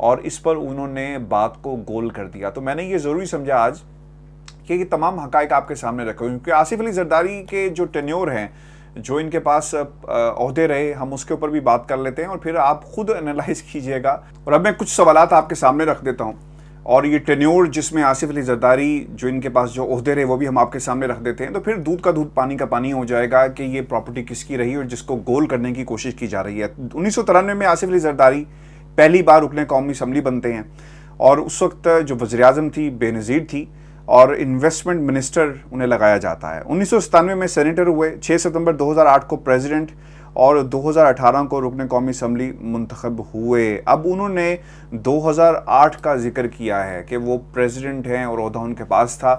اور اس پر انہوں نے بات کو گول کر دیا. تو میں نے یہ ضروری سمجھا آج کہ یہ تمام حقائق آپ کے سامنے رکھو، کیونکہ آصف علی زرداری کے جو ٹینیور ہیں، جو ان کے پاس عہدے رہے، ہم اس کے اوپر بھی بات کر لیتے ہیں اور پھر آپ خود انالائز کیجئے گا. اور اب میں کچھ سوالات آپ کے سامنے رکھ دیتا ہوں، اور یہ ٹینیور جس میں آصف علی زرداری جو ان کے پاس جو عہدے رہے وہ بھی ہم آپ کے سامنے رکھ دیتے ہیں. تو پھر دودھ کا دودھ پانی کا پانی ہو جائے گا کہ یہ پراپرٹی کس کی رہی اور جس کو گول کرنے کی کوشش کی جا رہی ہے. 1993 میں آصف علی زرداری پہلی بار رکن قومی اسمبلی بنتے ہیں، اور اس وقت جو وزیر اعظم تھی بے نظیر تھی، اور انویسٹمنٹ منسٹر انہیں لگایا جاتا ہے. 1997 میں سینیٹر ہوئے، 6 ستمبر 2008 کو پریزیڈنٹ، اور 2018 کو رکن قومی اسمبلی منتخب ہوئے. اب انہوں نے 2008 کا ذکر کیا ہے کہ وہ پریزیڈنٹ ہیں اور عہدہ ان کے پاس تھا،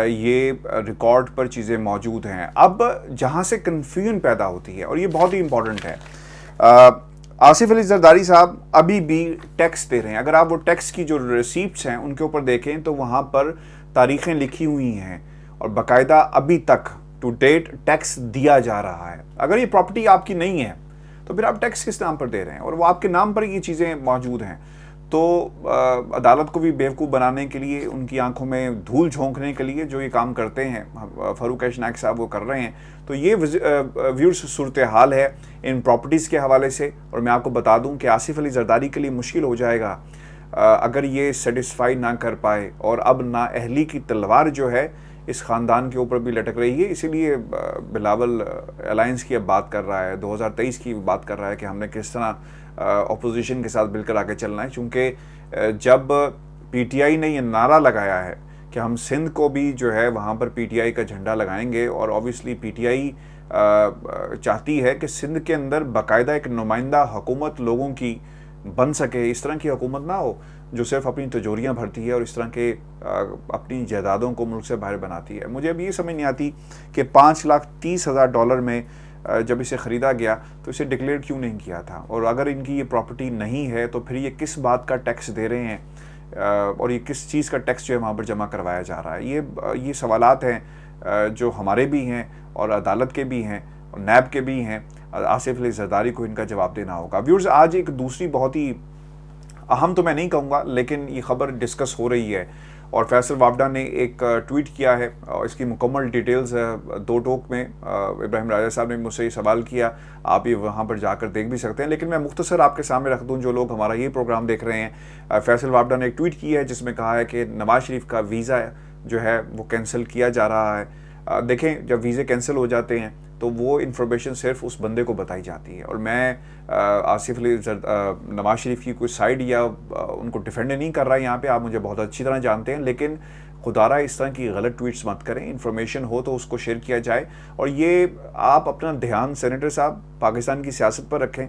یہ ریکارڈ پر چیزیں موجود ہیں. اب جہاں سے کنفیوژن پیدا ہوتی ہے، اور یہ بہت ہی امپورٹنٹ ہے، آصف علی زرداری صاحب ابھی بھی ٹیکس دے رہے ہیں. اگر آپ وہ ٹیکس کی جو ریسیپٹس ہیں ان کے اوپر دیکھیں تو وہاں پر تاریخیں لکھی ہوئی ہیں، اور باقاعدہ ابھی تک ٹو ڈیٹ ٹیکس دیا جا رہا ہے. اگر یہ پراپرٹی آپ کی نہیں ہے تو پھر آپ ٹیکس کس نام پر دے رہے ہیں، اور وہ آپ کے نام پر یہ چیزیں موجود ہیں. تو عدالت کو بھی بیوقوف بنانے کے لیے، ان کی آنکھوں میں دھول جھونکنے کے لیے جو یہ کام کرتے ہیں فاروق ایش نائک صاحب وہ کر رہے ہیں. تو یہ ویورز صورتحال ہے ان پراپرٹیز کے حوالے سے. اور میں آپ کو بتا دوں کہ آصف علی زرداری کے لیے مشکل ہو جائے گا اگر یہ سیٹسفائی نہ کر پائے، اور اب نااہلی کی تلوار جو ہے اس خاندان کے اوپر بھی لٹک رہی ہے. اسی لیے بلاول الائنس کی اب بات کر رہا ہے، 2023 کی بات کر رہا ہے کہ ہم نے کس طرح اپوزیشن کے ساتھ مل کر آگے چلنا ہے. چونکہ جب پی ٹی آئی نے یہ نعرہ لگایا ہے کہ ہم سندھ کو بھی جو ہے وہاں پر پی ٹی آئی کا جھنڈا لگائیں گے، اور اوبیسلی پی ٹی آئی چاہتی ہے کہ سندھ کے اندر باقاعدہ ایک نمائندہ حکومت لوگوں کی بن سکے. اس طرح کی حکومت نہ ہو جو صرف اپنی تجوریاں بھرتی ہے اور اس طرح کے اپنی جائیدادوں کو ملک سے باہر بناتی ہے. مجھے اب یہ سمجھ نہیں آتی کہ $5,30,000 میں جب اسے خریدا گیا تو اسے ڈکلیئر کیوں نہیں کیا تھا، اور اگر ان کی یہ پراپرٹی نہیں ہے تو پھر یہ کس بات کا ٹیکس دے رہے ہیں، اور یہ کس چیز کا ٹیکس جو ہے وہاں پر جمع کروایا جا رہا ہے. یہ سوالات ہیں جو ہمارے بھی ہیں اور عدالت کے بھی ہیں اور نیب کے بھی ہیں. آصف علی زرداری کو ان کا جواب دینا ہوگا. ویورز، آج ایک دوسری بہت ہی اہم تو میں نہیں کہوں گا لیکن یہ خبر ڈسکس ہو رہی ہے، اور فیصل وابڈا نے ایک ٹویٹ کیا ہے، اور اس کی مکمل ڈیٹیلز دو ٹوک میں ابراہیم راجہ صاحب نے مجھ سے یہ سوال کیا، آپ یہ وہاں پر جا کر دیکھ بھی سکتے ہیں، لیکن میں مختصر آپ کے سامنے رکھ دوں جو لوگ ہمارا یہ پروگرام دیکھ رہے ہیں. فیصل وابڈا نے ایک ٹویٹ کی ہے جس میں کہا ہے کہ نواز شریف کا ویزا جو ہے وہ کینسل کیا جا رہا ہے. دیکھیں، جب ویزے کینسل ہو جاتے ہیں تو وہ انفارمیشن صرف اس بندے کو بتائی جاتی ہے، اور میں آصف علی نواز شریف کی کوئی سائیڈ یا ان کو ڈیفینڈ نہیں کر رہا یہاں پہ، آپ مجھے بہت اچھی طرح جانتے ہیں، لیکن خدا را اس طرح کی غلط ٹویٹس مت کریں. انفارمیشن ہو تو اس کو شیئر کیا جائے، اور یہ آپ اپنا دھیان سینیٹر صاحب پاکستان کی سیاست پر رکھیں،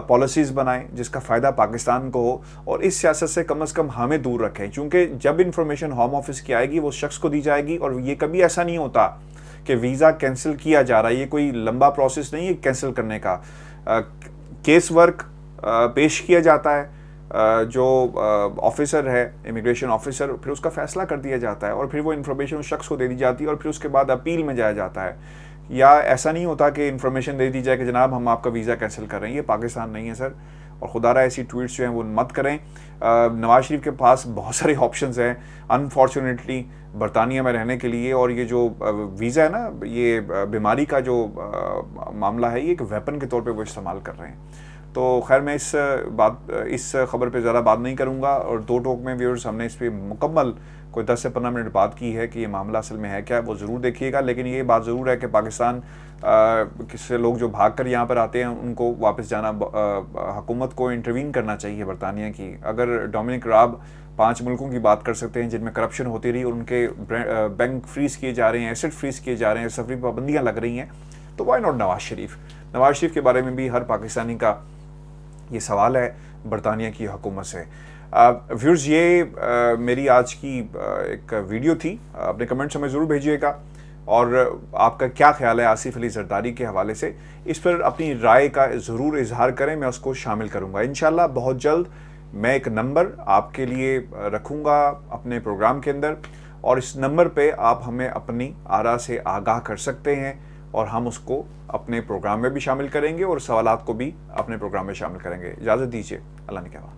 پالیسیز بنائیں جس کا فائدہ پاکستان کو ہو، اور اس سیاست سے کم از کم ہمیں دور رکھیں، کیونکہ جب انفارمیشن ہوم آفس کی آئے گی وہ اس شخص کو دی جائے گی. اور یہ کبھی ایسا نہیں ہوتا کہ ویزا کینسل کیا جا رہا ہے، یہ کوئی لمبا پروسیس نہیں ہے کینسل کرنے کا. کیس ورک پیش کیا جاتا ہے، جو آفیسر ہے امیگریشن آفیسر، پھر اس کا فیصلہ کر دیا جاتا ہے، اور پھر وہ انفارمیشن اس شخص کو دے دی جاتی ہے، اور پھر اس کے بعد اپیل میں جایا جاتا ہے. یا ایسا نہیں ہوتا کہ انفارمیشن دے دی جائے کہ جناب ہم آپ کا ویزا کینسل کر رہے ہیں. یہ پاکستان نہیں ہے سر، اور خدا را ایسی ٹویٹس جو ہیں وہ مت کریں. نواز شریف کے پاس بہت سارے آپشنز ہیں انفارچونیٹلی برطانیہ میں رہنے کے لیے، اور یہ جو ویزا ہے نا، یہ بیماری کا جو معاملہ ہے، یہ ایک ویپن کے طور پہ وہ استعمال کر رہے ہیں. تو خیر، میں اس خبر پہ زیادہ بات نہیں کروں گا، اور دو ٹوک میں ویورز ہم نے اس پہ مکمل کوئی 10 سے 15 منٹ بات کی ہے کہ یہ معاملہ اصل میں ہے کیا، وہ ضرور دیکھیے گا. لیکن یہ بات ضرور ہے کہ پاکستان سے لوگ جو بھاگ کر یہاں پر آتے ہیں ان کو واپس جانا، حکومت کو انٹروین کرنا چاہیے برطانیہ کی. اگر ڈومینک راب 5 ملکوں کی بات کر سکتے ہیں جن میں کرپشن ہوتی رہی اور ان کے بینک فریز کیے جا رہے ہیں، ایسٹ فریز کیے جا رہے ہیں، سفری پابندیاں لگ رہی ہیں، تو وائی ناٹ نواز شریف. نواز شریف کے بارے میں بھی ہر پاکستانی کا یہ سوال ہے برطانیہ کی حکومت سے. ویورز، یہ میری آج کی ایک ویڈیو تھی. اپنے کمنٹس ہمیں ضرور بھیجیے گا، اور آپ کا کیا خیال ہے آصف علی زرداری کے حوالے سے، اس پر اپنی رائے کا ضرور اظہار کریں، میں اس کو شامل کروں گا. انشاءاللہ بہت جلد میں ایک نمبر آپ کے لیے رکھوں گا اپنے پروگرام کے اندر، اور اس نمبر پہ آپ ہمیں اپنی آراء سے آگاہ کر سکتے ہیں، اور ہم اس کو اپنے پروگرام میں بھی شامل کریں گے اور سوالات کو بھی اپنے پروگرام میں شامل کریں گے. اجازت دیجیے، اللہ نے کہا.